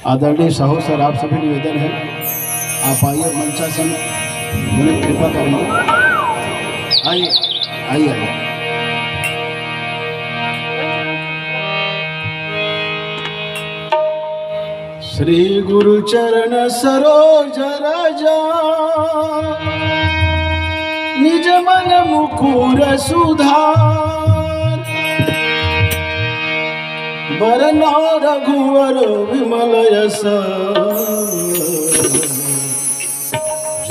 आदरणीय साहू सर, आप सभी निवेदन है आप आइए मंचासन मुझे कृपा करेंगे। आइए आइए आइए। श्री गुरु चरण सरोज राजा निज मन मुकुर सुधार बरना रघुवर विमल यश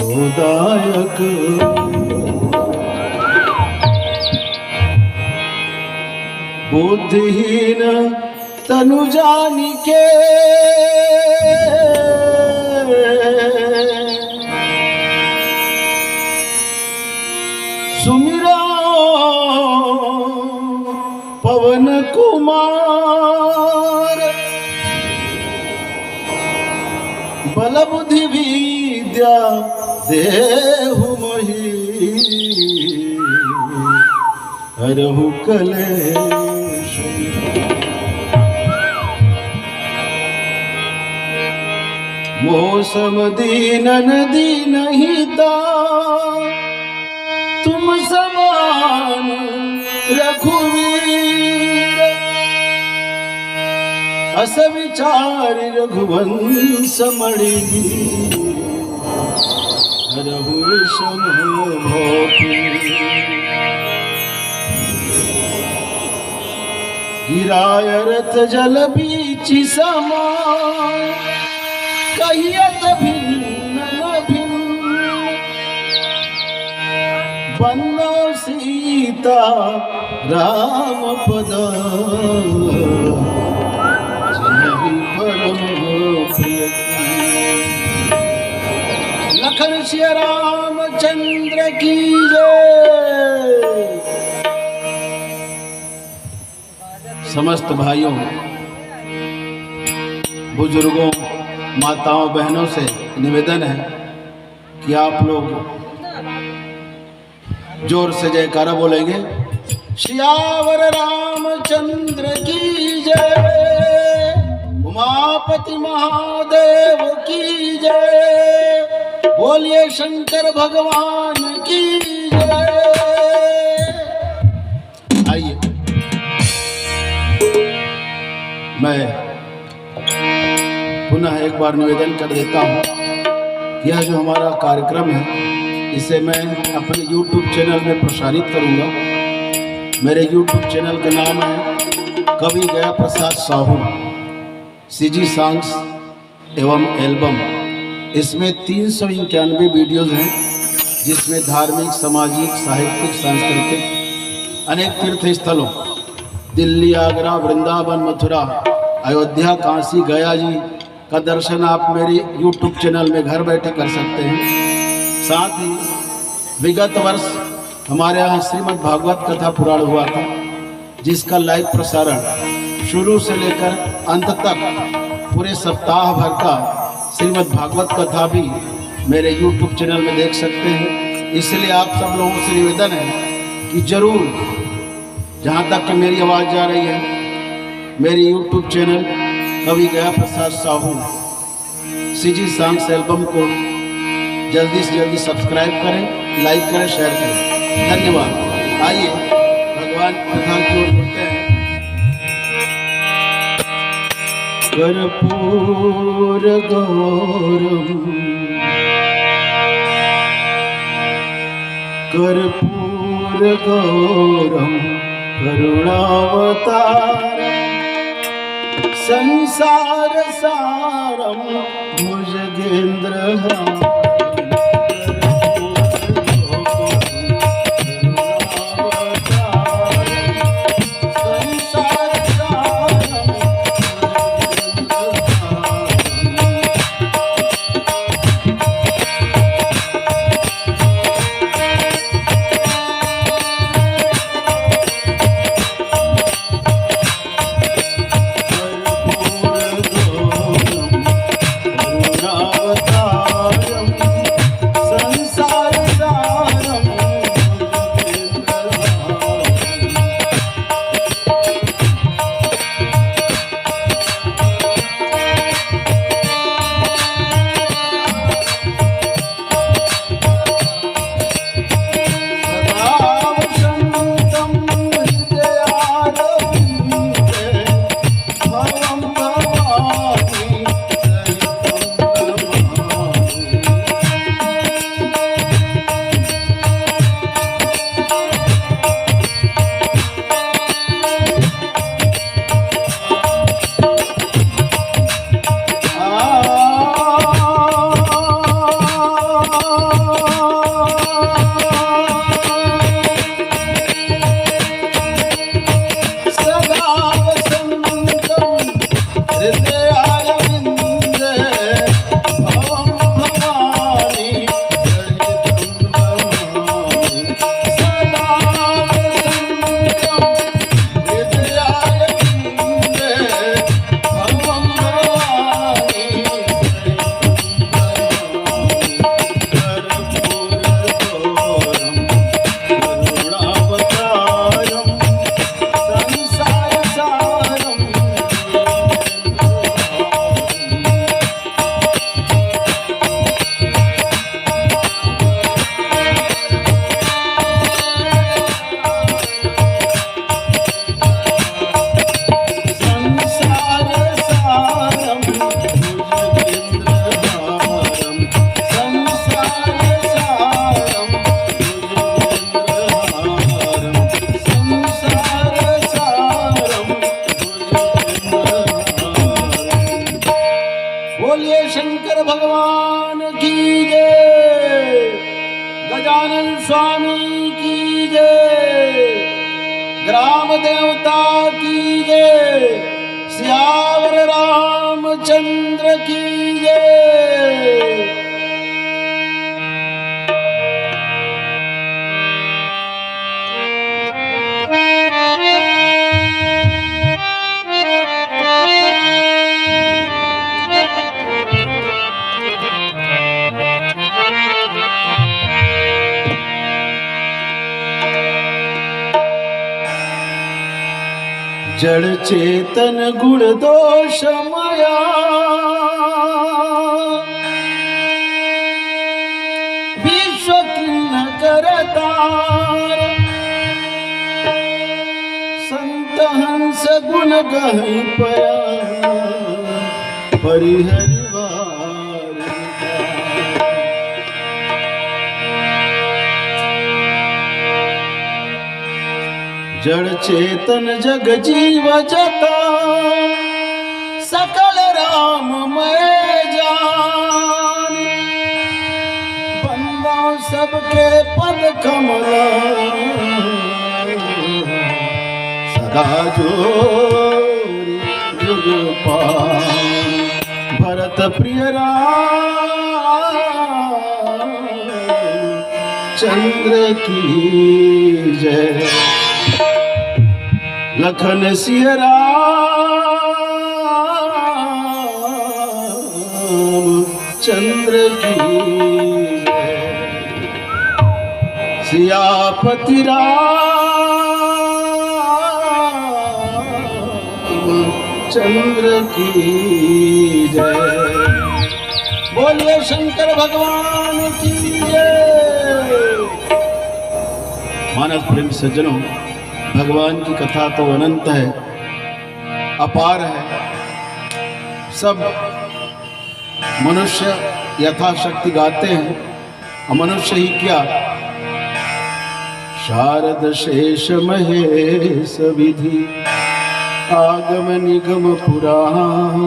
जोदायक बुद्धिहीन तनु जानिके सुमिरा पवन कुमार बल बुद्धि विद्या देहु मोहि हरहु कलेश। मौसम दीनन दीनहिता तुम समान रघुवीर अस विचार रघुवंश मणि हरहु विषम गिराय रथ जल बीचि समान कहियत भिन्न भिन्न बन्नो सीता राम पद जिनहि परम प्रिय। लखन सिय रामचंद्र की जय। समस्त भाइयों, बुजुर्गों, माताओं, बहनों से निवेदन है कि आप लोग जोर से जयकारा बोलेंगे। सियावर रामचंद्र की जय, उमापति महादेव की जय, बोलिए शंकर भगवान की जय। आइए, मैं पुनः एक बार निवेदन कर देता हूँ। यह जो हमारा कार्यक्रम है इसे मैं अपने YouTube चैनल में प्रसारित करूँगा। मेरे YouTube चैनल का नाम है कवि गया प्रसाद साहू सीजी सॉन्ग्स एवं एल्बम। इसमें 391 वीडियोज़ हैं जिसमें धार्मिक, सामाजिक, साहित्यिक, सांस्कृतिक अनेक तीर्थ स्थलों दिल्ली, आगरा, वृंदावन, मथुरा, अयोध्या, काशी, गया जी का दर्शन आप मेरे YouTube चैनल में घर बैठे कर सकते हैं। साथ ही विगत वर्ष हमारे यहाँ श्रीमद् भागवत कथा पुराण हुआ था जिसका लाइव प्रसारण शुरू से लेकर अंत तक पूरे सप्ताह भर का श्रीमद् भागवत कथा भी मेरे YouTube चैनल में देख सकते हैं। इसलिए आप सब लोगों से निवेदन है कि जरूर जहाँ तक कि मेरी आवाज़ जा रही है मेरी YouTube चैनल कवि गया Prasad Sahu CG songs album को जल्दी से जल्दी सब्सक्राइब करें, लाइक करें, शेयर करें। धन्यवाद। आइए भगवान कथा की ओर बढ़ते हैं। कर्पूर गौरम कर्पूर गौरम करुणावतारम संसार सारम भुजगेंद्रहारम बोलिए शंकर भगवान की जय, गजानन स्वामी की जय, ग्राम देवता की जय, सियावर रामचंद्र की जय। जड़ चेतन गुण दोष माया, विश्व किन्न करतार, संत हंस गुण गहि पया, परिहरि जड़ चेतन जग जीव जता, सकल राममय जान, बंदा सबके पद कमल, सदा जोरी जुग पान, भरत प्रिय राम चंद्र की जय, लखन सिया राम चंद्र की जय, सियापति राम चंद्र की जय। बोलिए शंकर भगवान की जय। मानस प्रेम सज्जनों, भगवान की कथा तो अनंत है, अपार है। सब मनुष्य यथाशक्ति गाते हैं, और मनुष्य ही क्या, शारद शेष महेश विधि, आगम निगम पुराण,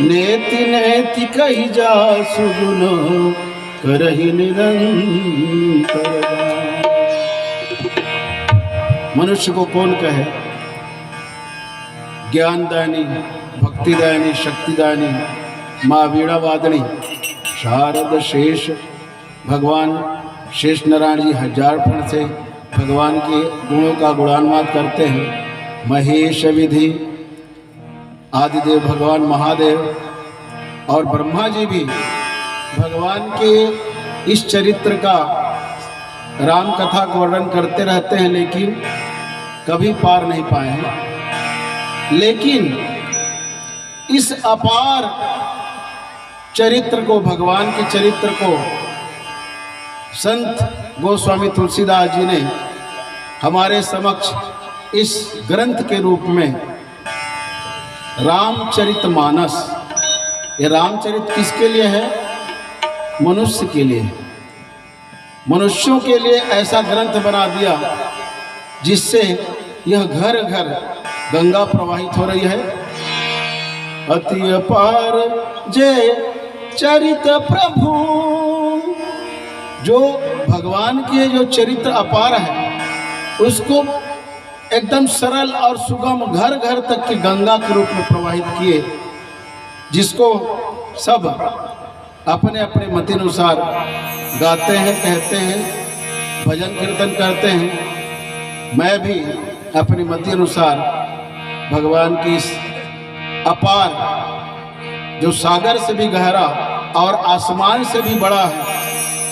नेति नेति कही जा सुगुण, करहि निरंतर। मनुष्य को कौन कहे, ज्ञानदानी, भक्तिदानी, शक्तिदानी, माँ वीणा वादनी, शारद शेष, भगवान शेष नारायण जी हजार फण से भगवान के गुणों का गुणानुवाद करते हैं। महेश विधि, आदिदेव भगवान महादेव और ब्रह्मा जी भी भगवान के इस चरित्र का, राम कथा का वर्णन करते रहते हैं, लेकिन कभी पार नहीं पाए हैं। लेकिन इस अपार चरित्र को, भगवान के चरित्र को संत गोस्वामी तुलसीदास जी ने हमारे समक्ष इस ग्रंथ के रूप में रामचरितमानस, ये रामचरित किसके लिए है? मनुष्य के लिए, मनुष्यों के लिए ऐसा ग्रंथ बना दिया जिससे यह घर घर गंगा प्रवाहित हो रही है। अति अपार जय चरित प्रभु, जो भगवान के जो चरित्र अपार है उसको एकदम सरल और सुगम घर घर तक की गंगा के रूप में प्रवाहित किए, जिसको सब अपने अपने मतानुसार गाते हैं, कहते हैं, भजन कीर्तन करते हैं। मैं भी अपनी मति अनुसार भगवान की इस अपार, जो सागर से भी गहरा और आसमान से भी बड़ा है,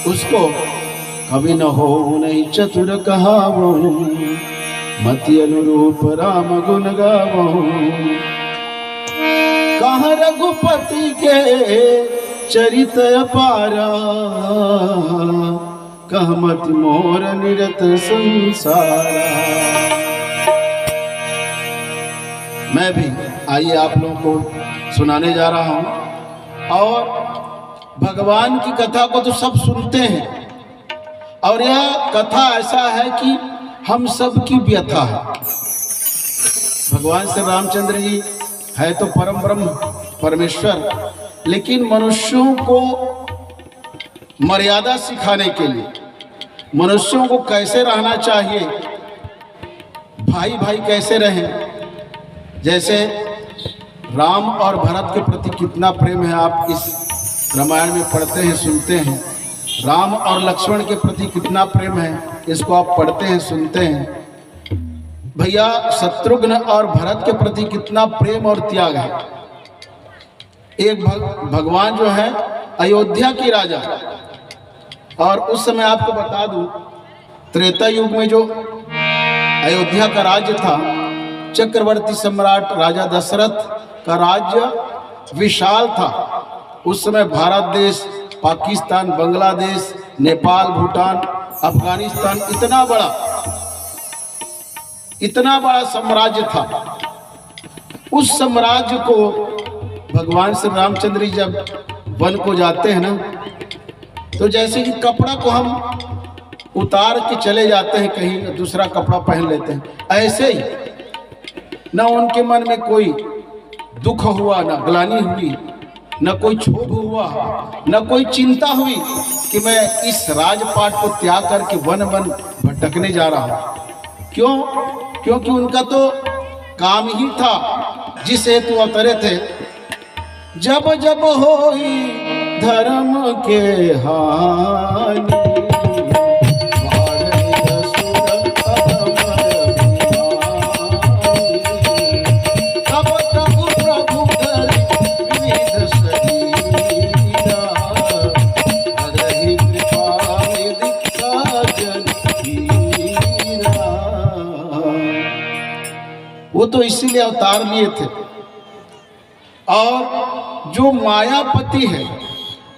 उसको कभी न हो नहीं चतुर कहावो, मति अनुरूप राम गुण गावो। कहाँ रघुपति के चरित अपारा, कहमति मोर निरत संसारा। मैं भी आइए आप लोगों को सुनाने जा रहा हूं। और भगवान की कथा को तो सब सुनते हैं, और यह कथा ऐसा है कि हम सब की व्यथा है। भगवान श्री रामचंद्र जी है तो परम ब्रह्म परमेश्वर, लेकिन मनुष्यों को मर्यादा सिखाने के लिए, मनुष्यों को कैसे रहना चाहिए, भाई भाई कैसे रहें। जैसे राम और भरत के प्रति कितना प्रेम है, आप इस रामायण में पढ़ते हैं, सुनते हैं। राम और लक्ष्मण के प्रति कितना प्रेम है, इसको आप पढ़ते हैं, सुनते हैं। भैया शत्रुघ्न और भरत के प्रति कितना प्रेम और त्याग है। एक भगवान जो है अयोध्या की राजा, और उस समय आपको बता दूं, त्रेता युग में जो अयोध्या का राज्य था, चक्रवर्ती सम्राट राजा दशरथ का राज्य विशाल था। उस समय भारत देश, पाकिस्तान, बांग्लादेश, नेपाल, भूटान, अफगानिस्तान इतना बड़ा साम्राज्य था। उस साम्राज्य को भगवान श्री रामचंद्र जी जब वन को जाते हैं ना, तो जैसे कि कपड़ा को हम उतार के चले जाते हैं, कहीं दूसरा कपड़ा पहन लेते हैं, ऐसे ही न उनके मन में कोई दुख हुआ, न ग्लानि हुई, न कोई क्षोभ हुआ, न कोई चिंता हुई कि मैं इस राजपाट को त्याग करके वन वन भटकने जा रहा हूँ। क्यों? क्योंकि उनका तो काम ही था जिस हेतु अवतरे थे। जब जब होई धर्म के हानि, वो तो इसीलिए अवतार लिए थे। और जो मायापति है,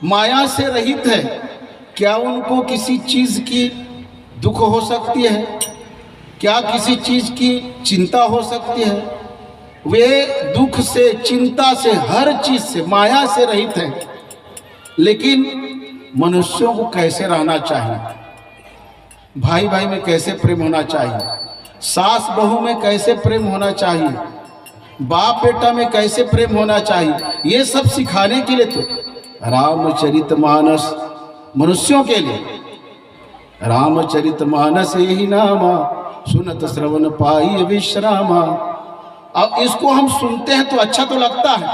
माया से रहित है, क्या उनको किसी चीज की दुख हो सकती है? क्या किसी चीज की चिंता हो सकती है? वे दुख से, चिंता से, हर चीज से, माया से रहित हैं। लेकिन मनुष्यों को कैसे रहना चाहिए, भाई भाई में कैसे प्रेम होना चाहिए, सास बहू में कैसे प्रेम होना चाहिए, बाप बेटा में कैसे प्रेम होना चाहिए, ये सब सिखाने के लिए तो रामचरितमानस मनुष्यों के लिए। रामचरितमानस यही नामा, सुनत श्रवण पाई विश्रामा। अब इसको हम सुनते हैं तो अच्छा तो लगता है,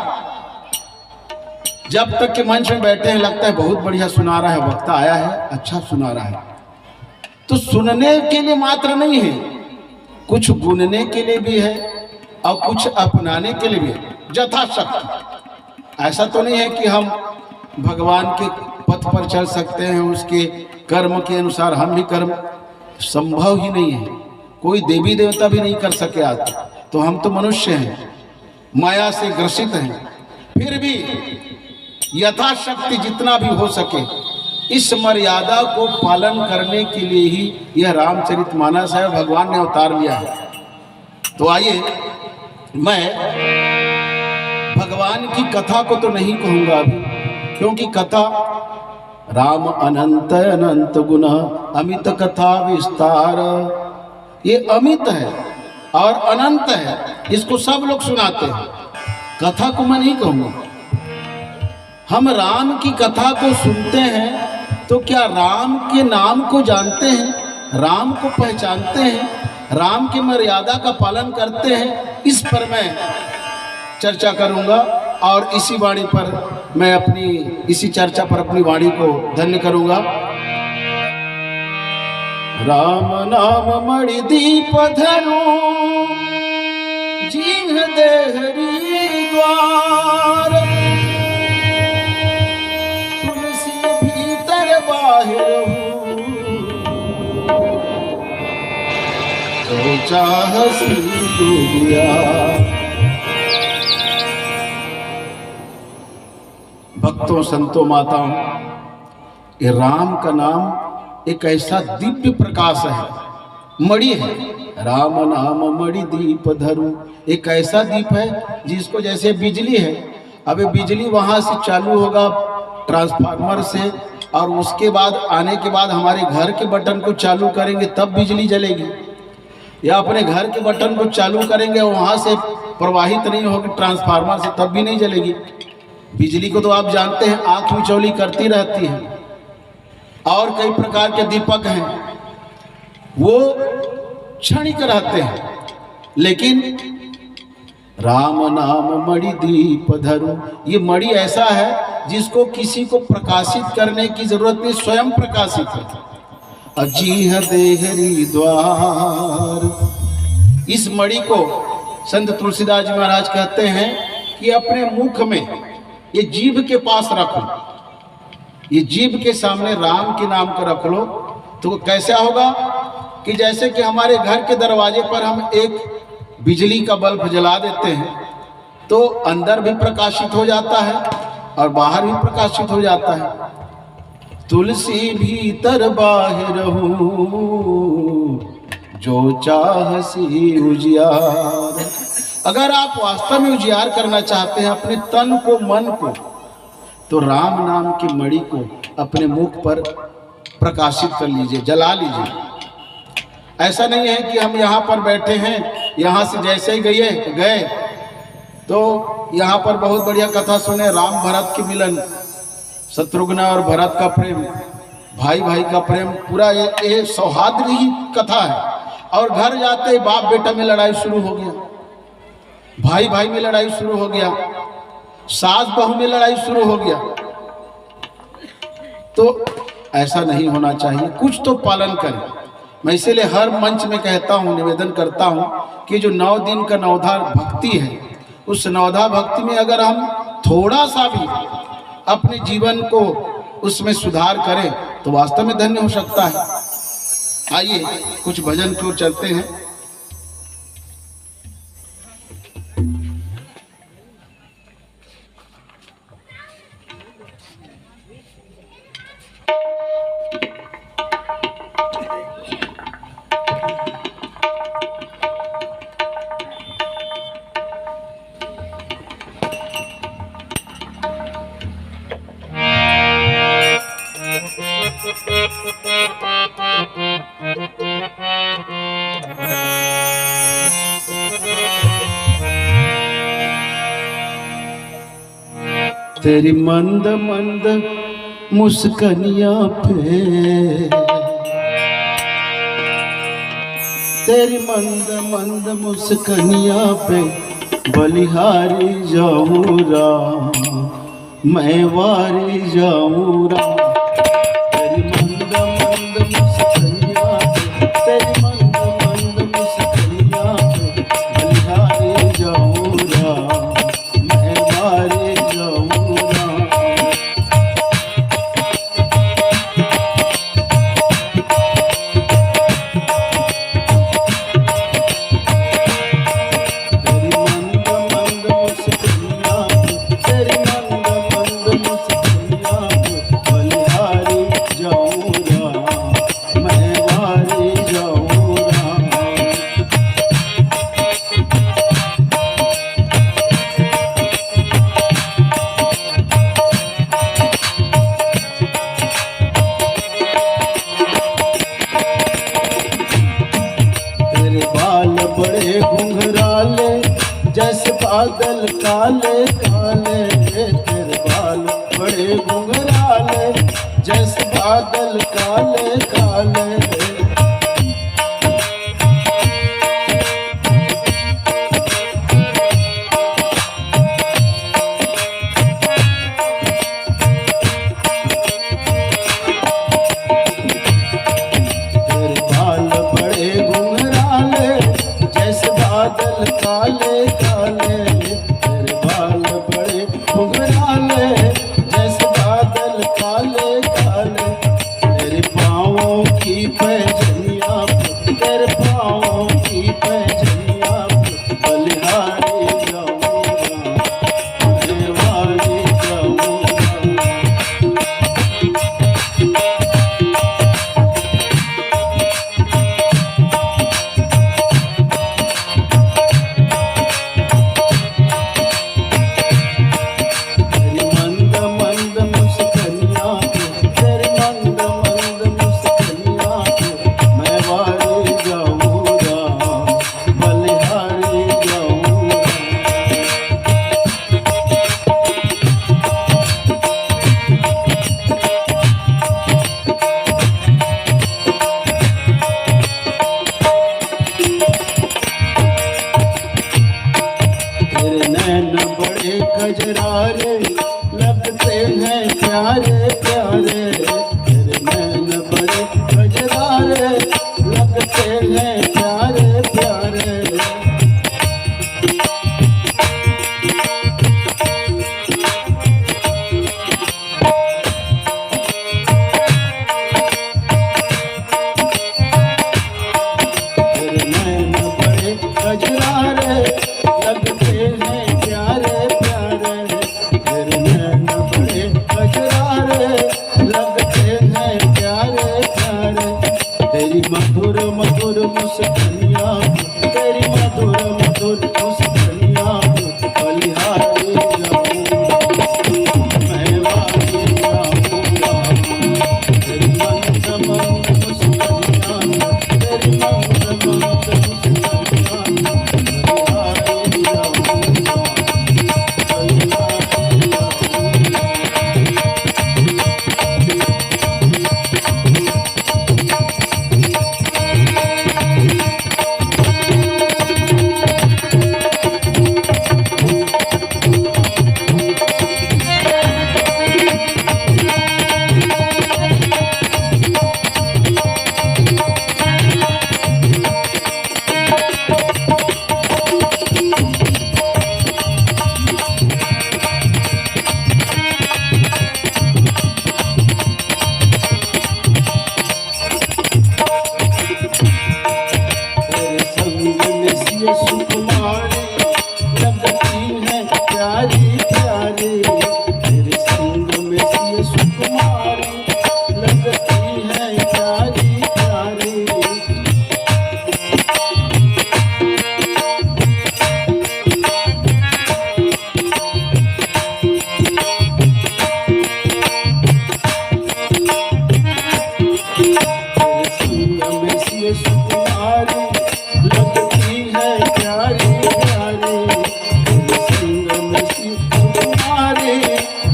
जब तक के मंच में बैठे हैं लगता है बहुत बढ़िया सुना रहा है, वक्ता आया है, अच्छा सुना रहा है। तो सुनने के लिए मात्र नहीं है, कुछ गुनने के लिए भी है और कुछ अपनाने के लिए भी है, यथाशक्ति। ऐसा तो नहीं है कि हम भगवान के पथ पर चल सकते हैं, उसके कर्म के अनुसार हम भी कर्म, संभव ही नहीं है। कोई देवी देवता भी नहीं कर सके आज, तो हम तो मनुष्य हैं, माया से ग्रसित हैं। फिर भी यथाशक्ति जितना भी हो सके इस मर्यादा को पालन करने के लिए ही यह रामचरितमानस है, भगवान ने अवतार लिया है। तो आइए, मैं भगवान की कथा को तो नहीं कहूँगा अभी, क्योंकि कथा राम अनंत अनंत गुना अमित कथा विस्तार, ये अमित है और अनंत है, इसको सब लोग सुनाते हैं। कथा को मैं नहीं कहूँगा। हम राम की कथा को सुनते हैं तो क्या राम के नाम को जानते हैं, राम को पहचानते हैं, राम की मर्यादा का पालन करते हैं? इस पर मैं चर्चा करूंगा और इसी वाणी पर मैं इसी चर्चा पर अपनी वाणी को धन्य करूंगा। राम नाम मणि दीप धरो, जिन्ह देहरी द्वार, तुलसी भीतर बाहिर तो चाहसी दुनिया। भक्तों, संतों, माताओं, ये राम का नाम एक ऐसा दिव्य प्रकाश है, मणि है। राम नाम मणि दीप धरू, एक ऐसा दीप है जिसको जैसे बिजली है, अब बिजली वहां से चालू होगा ट्रांसफार्मर से, और उसके बाद आने के बाद हमारे घर के बटन को चालू करेंगे तब बिजली जलेगी, या अपने घर के बटन को चालू करेंगे वहां से प्रवाहित नहीं होगी ट्रांसफार्मर से तब भी नहीं जलेगी। बिजली को तो आप जानते हैं आँख मिचौली करती रहती है, और कई प्रकार के दीपक हैं वो क्षणिक रहते हैं, लेकिन राम नाम मणि दीप धरो, ये मणि ऐसा है जिसको किसी को प्रकाशित करने की जरूरत नहीं, स्वयं प्रकाशित है। अजीह देहरी द्वार, इस मणि को संत तुलसीदास जी महाराज कहते हैं कि अपने मुख में, ये जीभ के पास रख लो, ये जीभ के सामने राम के नाम को रख लो, तो कैसा होगा कि जैसे कि हमारे घर के दरवाजे पर हम एक बिजली का बल्ब जला देते हैं तो अंदर भी प्रकाशित हो जाता है और बाहर भी प्रकाशित हो जाता है। तुलसी भीतर बाहर हूँ जो चाहसी उजियार। अगर आप वास्तव में उजियार करना चाहते हैं अपने तन को, मन को, तो राम नाम की मणि को अपने मुख पर प्रकाशित कर लीजिए, जला लीजिए। ऐसा नहीं है कि हम यहाँ पर बैठे हैं, यहाँ से जैसे ही गए तो यहाँ पर बहुत बढ़िया कथा सुने, राम भरत के मिलन, शत्रुघ्न और भरत का प्रेम, भाई भाई का प्रेम, पूरा ये सौहार्द की कथा है। और घर जाते ही बाप बेटा में लड़ाई शुरू हो गया, भाई भाई में लड़ाई शुरू हो गया, सास बहू में लड़ाई शुरू हो गया। तो ऐसा नहीं होना चाहिए, कुछ तो पालन करें। मैं इसीलिए हर मंच में कहता हूँ, निवेदन करता हूँ कि जो 9 दिन का नवधा भक्ति है, उस नवधा भक्ति में अगर हम थोड़ा सा भी अपने जीवन को उसमें सुधार करें तो वास्तव में धन्य हो सकता है। आइए कुछ भजन की ओर चलते हैं। तेरी मंद मंद मुस्कनियां पे, तेरी मंद मंद मुस्कनियां पे बलिहारी जाऊं राम, मैं वारी जाऊं राम। तेरी मंद मंद मुस्कनियां पे, तेरी मंद मंद मुस्कनियां पे बलिहारी जाऊं राम, मैं वारी जाऊं। बलिहारी हैं प्यारे प्यारे, तेरे नैन बड़े कजरारे, लगते हैं प्यारे प्यारे। मधुर मधुर मुस्कानियाँ, तेरी मधुर मधुर मुस्कानियाँ, बलिहारी जाऊँगा मैं वाली जाऊँगा। तेरी मंद मंद मुस्कानियाँ, तेरी मंद मंद मुस्कानियाँ, बलिहारी जाऊँगा बलिहारी जाऊँगा। सुकुमारी लगती है प्यारी प्यारी, तेरे संग में ये सुकुमारी लगती है प्यारी प्यारी। तेरे संग में ये सुकुमारी लगती है प्यारी प्यारी, तेरे संग में सुकुमारी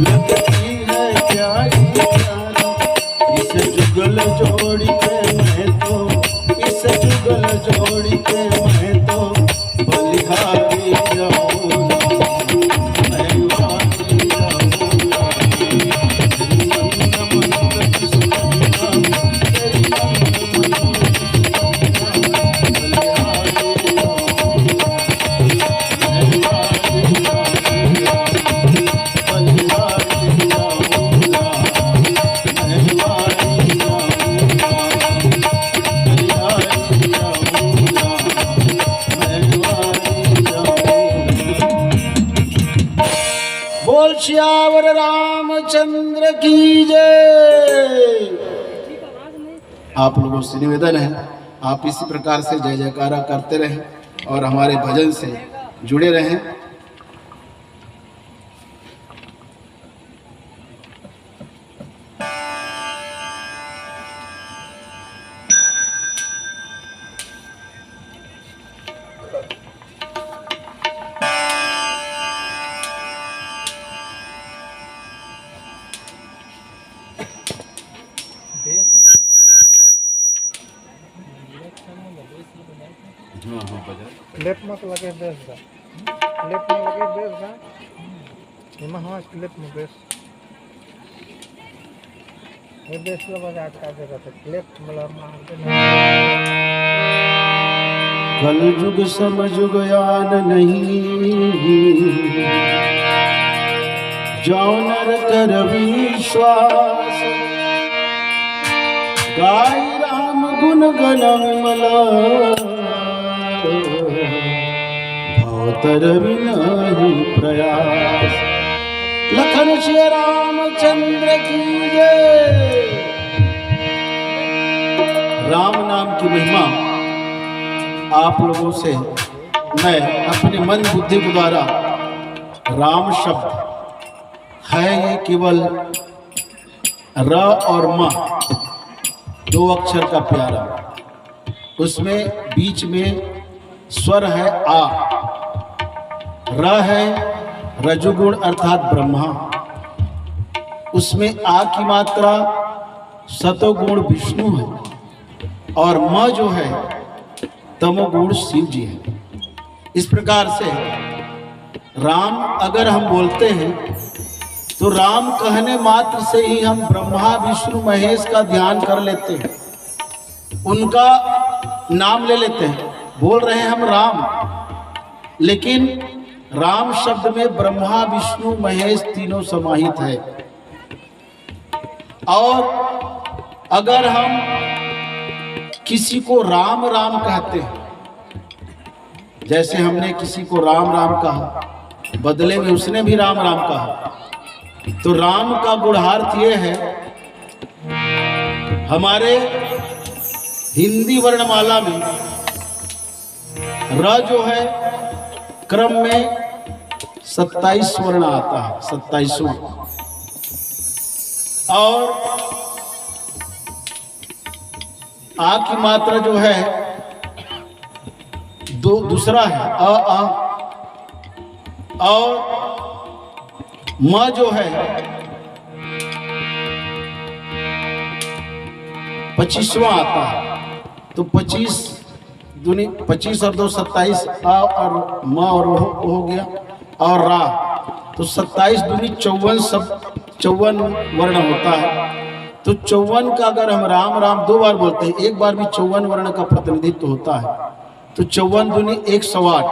लगती है प्यारी प्यारी। इस जुगल जोड़ी के मैं तो, इस जुगल जोड़ी के मैं तो बलिहारी जाऊँगा मैं वाली जाऊँगा। तेरी मंद मंद मुस्कानियाँ, तेरी मंद मंद बोल श्यावर रामचंद्र की जय। आप लोगों से निवेदन है, आप इसी प्रकार से जय जयकारा करते रहें और हमारे भजन से जुड़े रहें। लेफ्ट में लगे बेस दा, लेफ्ट में लगे बेस दा, इमा हाँ लेफ्ट में बेस, ये बेस लो बजा का जगह पे लेफ्ट मतलब मारते हैं। कल युग समझुग यान नहीं, जाओ नर कर विश्वास, गाय राम गुण गणमला, भवतर विनाहि प्रयास। लखन श्री रामचंद्र की जय। राम नाम की महिमा आप लोगों से मैं अपने मन बुद्धि के द्वारा, राम शब्द है ये केवल र और म दो अक्षर का प्यारा, उसमें बीच में स्वर है आ, र है रजुगुण अर्थात ब्रह्मा, उसमें आ की मात्रा सतोगुण विष्णु है और म जो है तमोगुण शिव जी है। इस प्रकार से राम अगर हम बोलते हैं तो राम कहने मात्र से ही हम ब्रह्मा विष्णु महेश का ध्यान कर लेते हैं, उनका नाम ले लेते हैं। बोल रहे हैं हम राम, लेकिन राम शब्द में ब्रह्मा विष्णु महेश तीनों समाहित है। और अगर हम किसी को राम राम कहते हैं, जैसे हमने किसी को राम राम कहा, बदले में उसने भी राम राम कहा, तो राम का गूढ़ार्थ ये है, हमारे हिंदी वर्णमाला में र जो है क्रम में 27 वर्ण आता है, 27वां। और आ की मात्रा जो है दूसरा है आ, और म जो है 25वां आता है। तो 25 दूनी 25 और 2 27, आ और म और हो गया, और रा, तो 27 दूनी 54, सब 54 वर्ण होता है। तो 54 का अगर हम राम राम 2 बार बोलते हैं, एक बार भी 54 वर्ण का प्रतिनिधित्व होता है, तो 54 दूनी 108।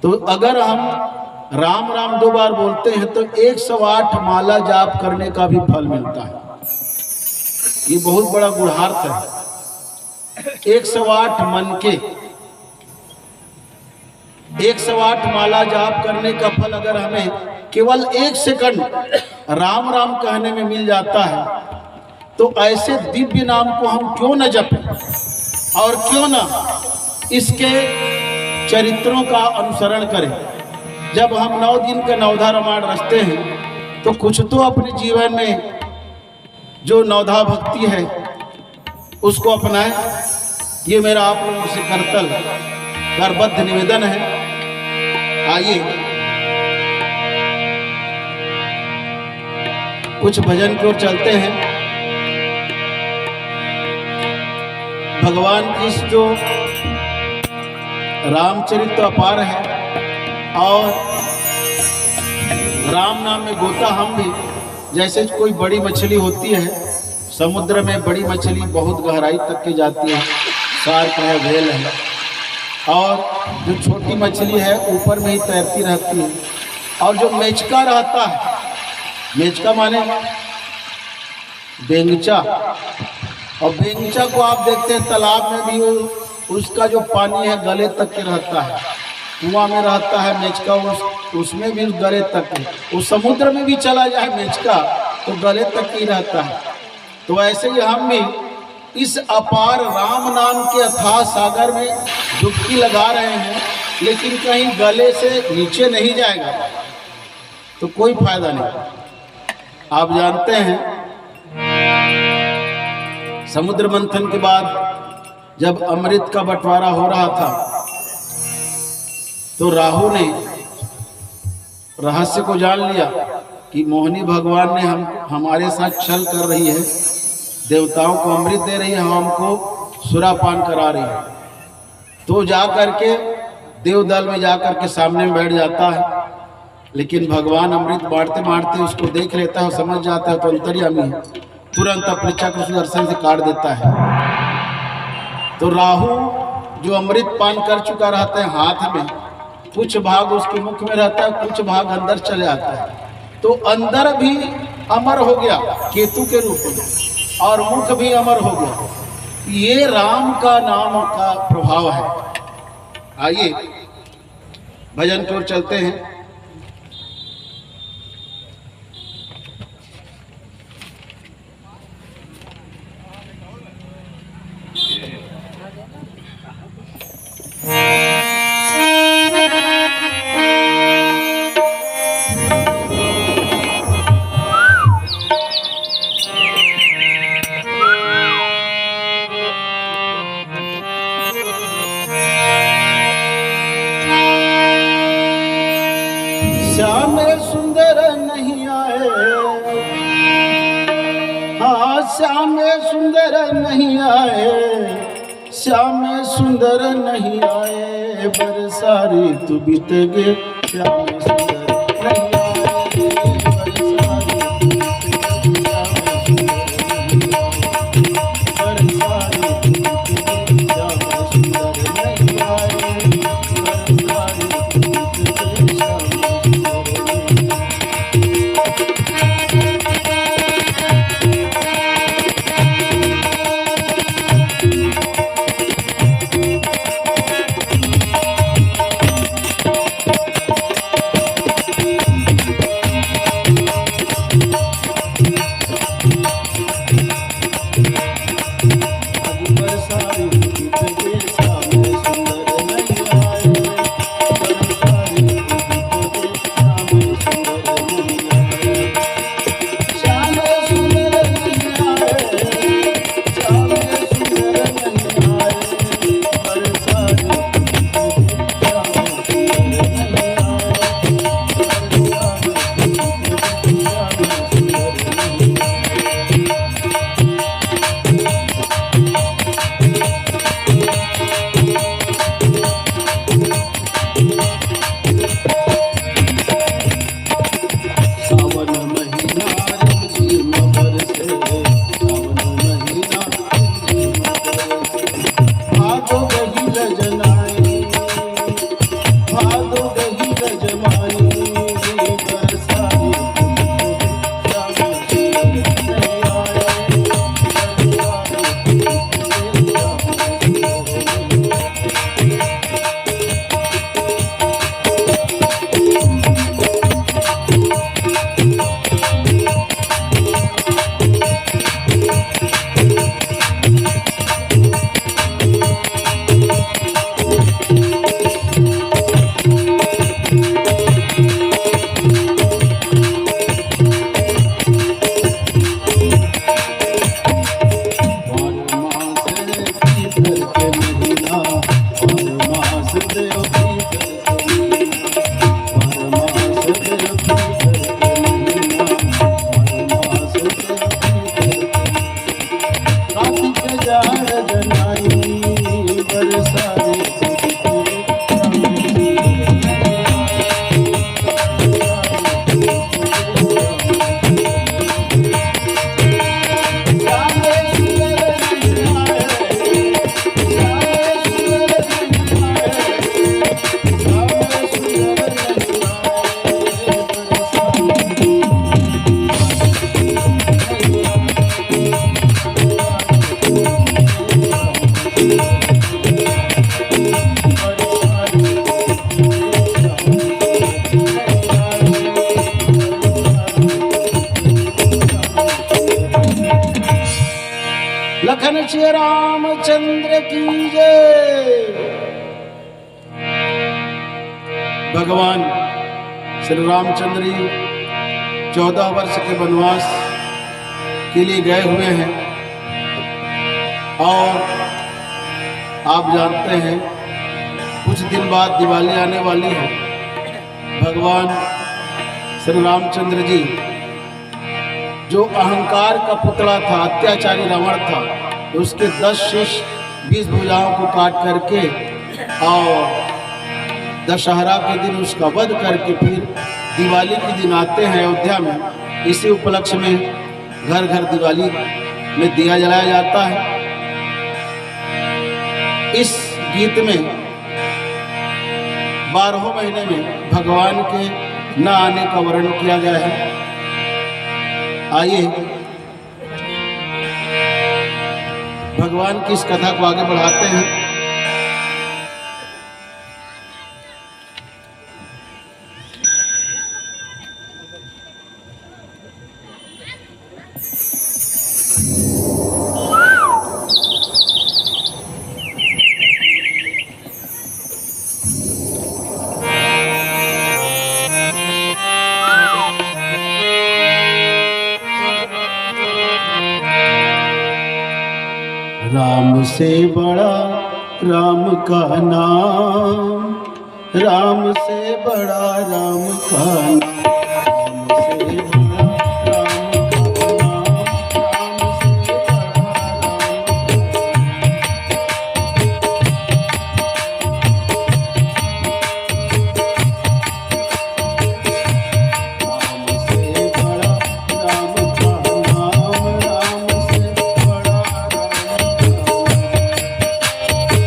तो अगर हम राम राम 2 बार बोलते हैं तो 108 माला जाप करने का भी फल मिलता है। ये बहुत बड़ा गूढ़ार्थ है। 108 मन के 108 माला जाप करने का फल अगर हमें केवल 1 सेकंड राम राम कहने में मिल जाता है, तो ऐसे दिव्य नाम को हम क्यों न जपें और क्यों न इसके चरित्रों का अनुसरण करें। जब हम 9 दिन का नवधा रामायण रचते हैं, तो कुछ तो अपने जीवन में जो नवधा भक्ति है उसको अपनाएं। ये मेरा आप लोगों से करबद्ध निवेदन है। आइए कुछ भजन की ओर चलते हैं। भगवान की जो रामचरित्र अपार है, और राम नाम में गोता हम भी, जैसे कोई बड़ी मछली होती है समुद्र में, बड़ी मछली बहुत गहराई तक की जाती है, शार्क है, व्हेल है, और जो छोटी मछली है ऊपर में ही तैरती रहती है। और जो मेचका रहता है, मेचका माने बेंगचा, और बेंगचा को आप देखते हैं तालाब में भी उसका जो पानी है गले तक के रहता है, कुआं में रहता है मेचका, उसमें भी गले तक है। वो समुद्र में भी चला जाए मेचका तो गले तक ही रहता है। तो ऐसे ही हम भी इस अपार राम नाम के अथाह सागर में डुबकी लगा रहे हैं, लेकिन कहीं गले से नीचे नहीं जाएगा तो कोई फायदा नहीं। आप जानते हैं समुद्र मंथन के बाद जब अमृत का बंटवारा हो रहा था, तो राहु ने रहस्य को जान लिया कि मोहिनी भगवान ने हमारे साथ छल कर रही है, देवताओं को अमृत दे रही है, हमको सुरापान करा रही है। तो जा करके देवदल में जा करके सामने में बैठ जाता है, लेकिन भगवान अमृत बांटते बांटते उसको देख लेता है, समझ जाता है तो अंतर्यामी है, तुरंत अपने चक्र सुदर्शन से काट देता है। तो राहु जो अमृत पान कर चुका रहता है हाथ में, कुछ भाग उसके मुख में रहता है, कुछ भाग अंदर चले आता है, तो अंदर भी अमर हो गया केतु के रूप में, और मुख भी अमर हो गया। ये राम का नाम का प्रभाव है। आइए भजन की ओर चलते हैं। श्याम सुंदर नहीं आए, हाँ श्याम सुंदर नहीं आए, श्याम सुंदर नहीं आए, बरसारी तू बीत गे, श्याम सुंदर नहीं आए। धन श्री रामचंद्र की जय। भगवान श्री रामचंद्र जी 14 वर्ष के वनवास के लिए गए हुए हैं और आप जानते हैं कुछ दिन बाद दिवाली आने वाली है। भगवान श्री रामचंद्र जी जो अहंकार का पुतला था, अत्याचारी रावण था, उसके 10 शीश 20 भुजाओं को काट करके और दशहरा के दिन उसका वध करके फिर दिवाली के दिन आते हैं अयोध्या में। इसी उपलक्ष्य में घर घर दिवाली में दिया जलाया जाता है। इस गीत में 12 महीने में भगवान के न आने का वर्णन किया गया है। आइए भगवान की इस कथा को आगे बढ़ाते हैं। राम से बड़ा राम का नाम, राम से बड़ा राम का नाम, राम से बड़ा राम का नाम, राम से बड़ा राम का नाम, राम से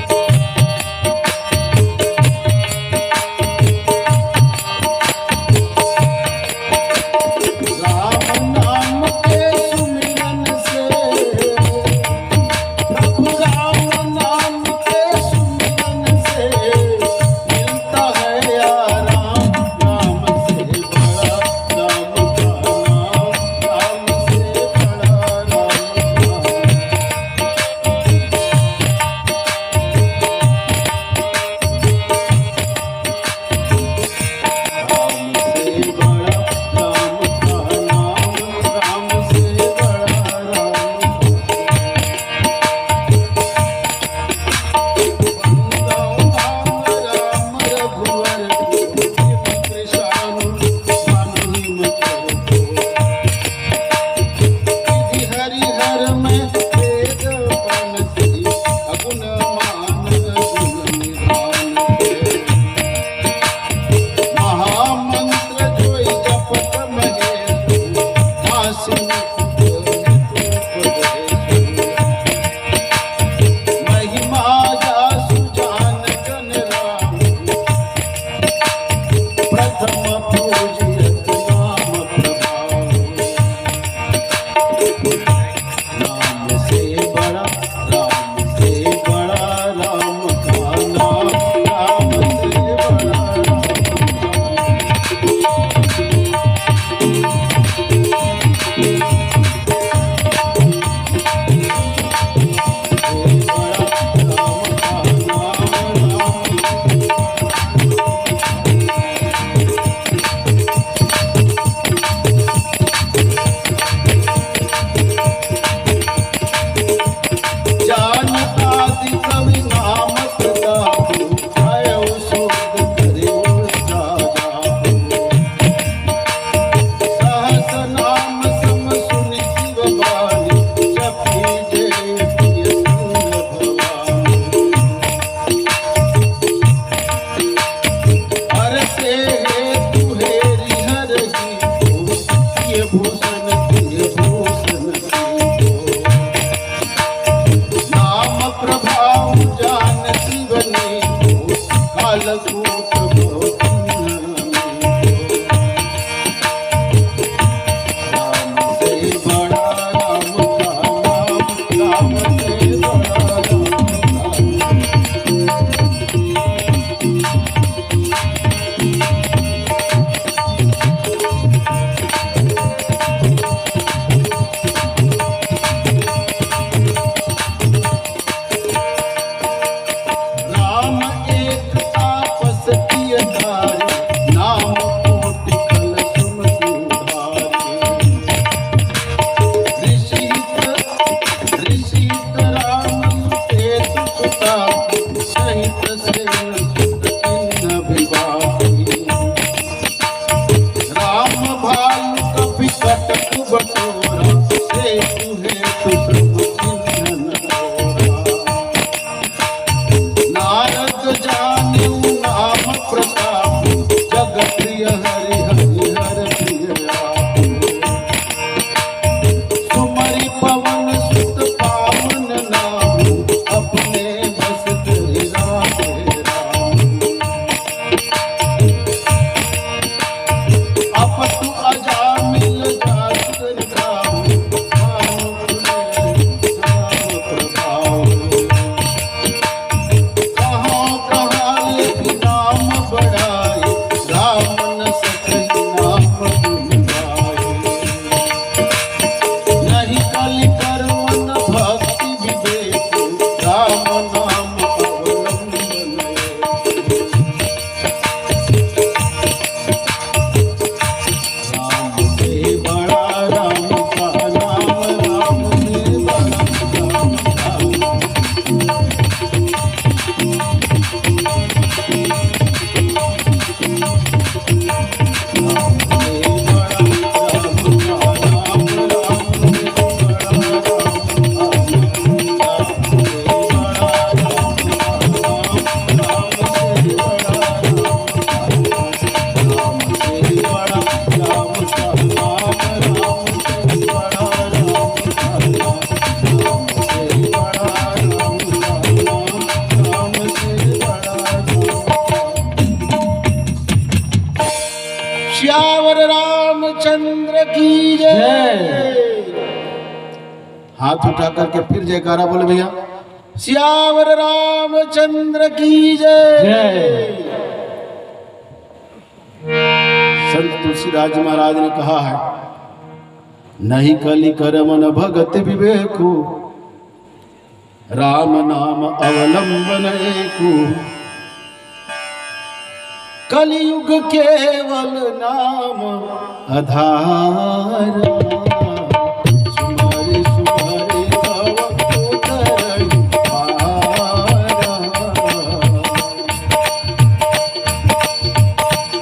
बड़ा रामचंद्र की जय। हाथ उठा करके फिर जयकारा बोले भैया, सियावर रामचंद्र की जय। संत तुलसीदास जी महाराज ने कहा है, नहीं कलि कर मन भगत विवेकु, राम नाम अवलंबन एकु, कलियुग केवल नाम आधारा, सुमारे सुमारे भव उतरई पारा,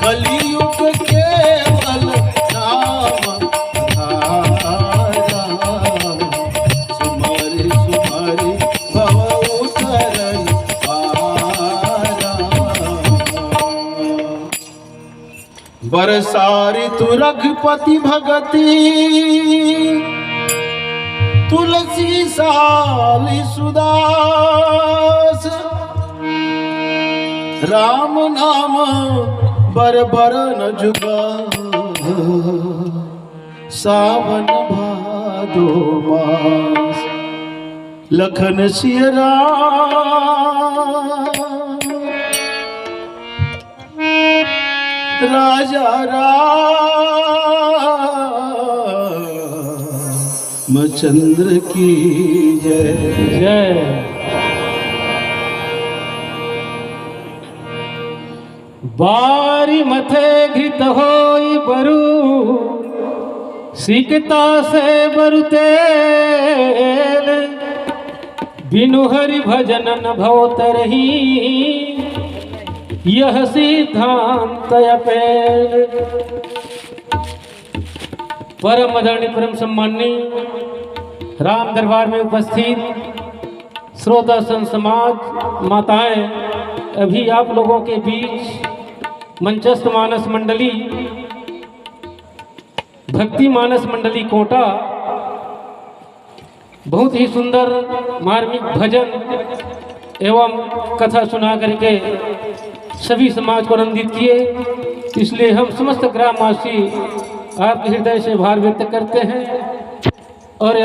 कलियुग केवल नाम आधारा, सुमारे सुमारे भव उतरई पारा। बरसारी तु रघुपति भगति, तुलसी साली सुदास, राम नाम बर बर न जुगा, सावन भादो मास, लखन सिय राम, राजा रामचंद्र की जय जय। बारी मथे घृत होई बरु, सिकता से बरु तेल, बिनु हरि भजन न भव तरही, यह सिद्धांत अपेल। परम आदरणीय परम सम्माननीय राम दरबार में उपस्थित श्रोता संत समाज माताएं, अभी आप लोगों के बीच मंचस्थ मानस मंडली, भक्ति मानस मंडली कोटा बहुत ही सुंदर मार्मिक भजन एवं कथा सुना करके सभी समाज को आनंदित किए। इसलिए हम समस्त ग्रामवासी आपके हृदय से भार व्यक्त करते हैं और